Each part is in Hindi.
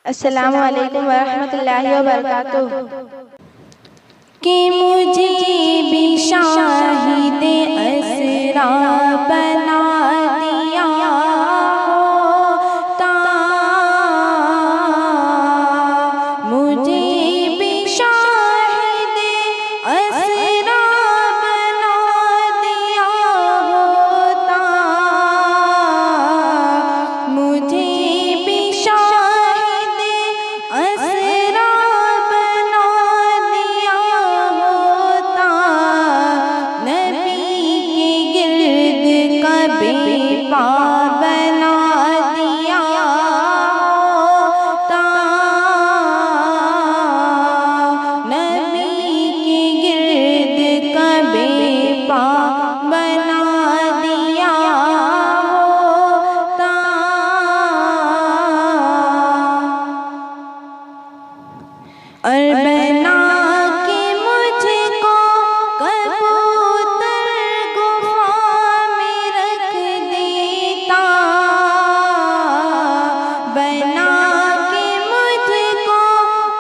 अस्सलामु अलैकुम वरहमतुल्लाहि वबरकातुह। कि मुझे भी शाहिदे असरा बना दिया होता, मुझे भी शाहिदे असरा बना दिया होता, मुझे भी शाहिदे असरा बना दिया होता, नबी के गिर्द का बेपा बना दिया होता, नबी के गिर्द का बेपा बना दिया होता। और बना के मुझको कबूतर गुफा में रख देता, बना के मुझको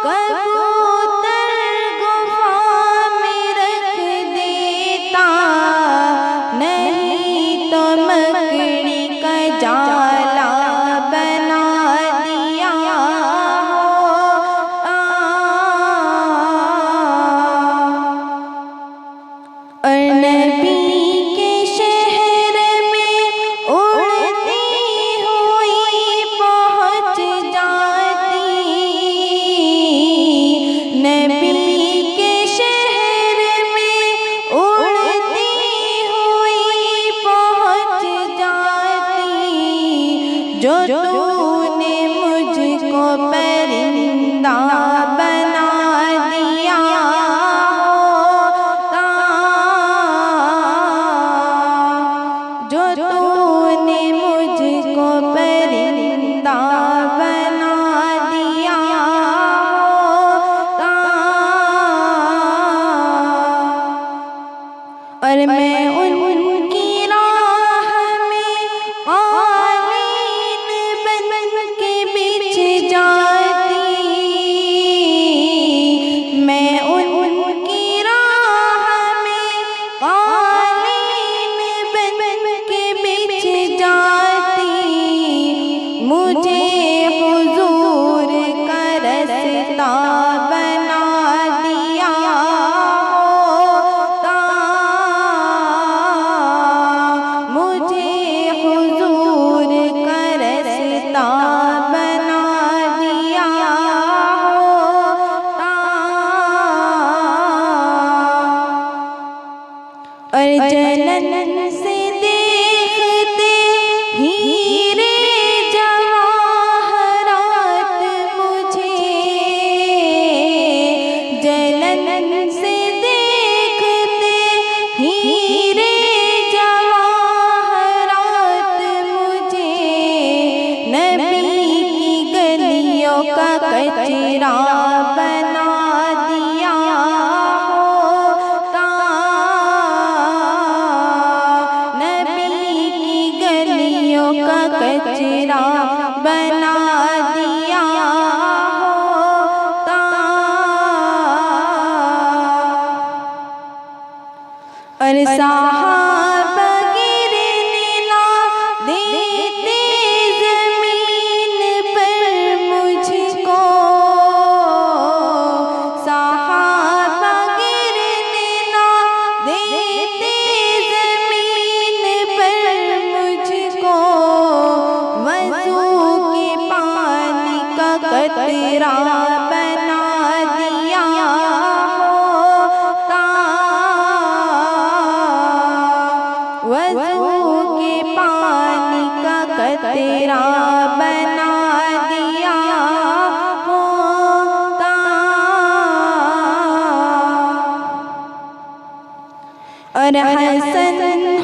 कबूतर गुफा में रख देता, नहीं तो मकड़ी का जाला बना दिया होता। और नबी के शहर में उड़ती हुई पहुँच जाती, नबी के शहर में उड़ती हुई पहुँच जाती, जो तूने मुझको परिंदा बना दिया होता, जो तूने मुझको परिंदा बना दिया होता। और मैं उनकी राह में कालीन बन के बिछ जाती, मैं उनकी राह में कालीन बन के बिछ जाती, मुझे हुजूर का रास्ता बना दिया होता, मुझे हुजूर का रास्ता बना दिया होता। और जलन से देखते हीरे जवाहरात मुझे, जलन से देखते हीरे जवाहरात मुझे, नबी की गलियों का कचरा बना दिया होता, नबी की गलियों का कचरा बना दिया होता। और सहाबा गिरने ना देते ज़मीन पर मुझको, सहाबा गिरने ना देते ज़मीन पर मुझको, वज़ू के पानी का कतरा बना दिया होता, वज़ू के पानी का कतरा बना दिया होता। और हसन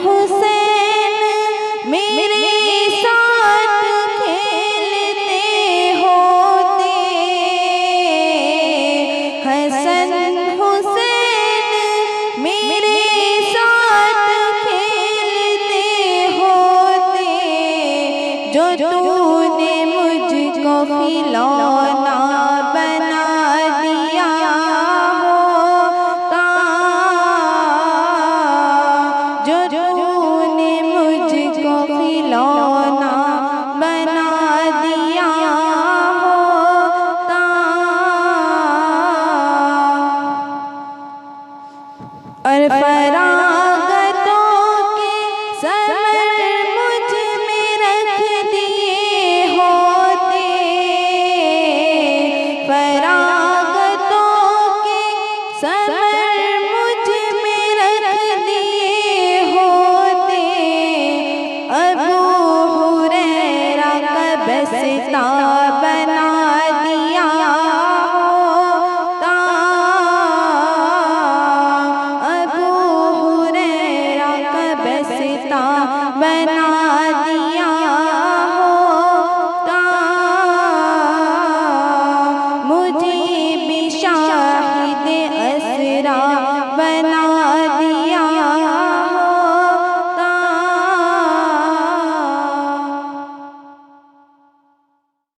हुसैन मेरे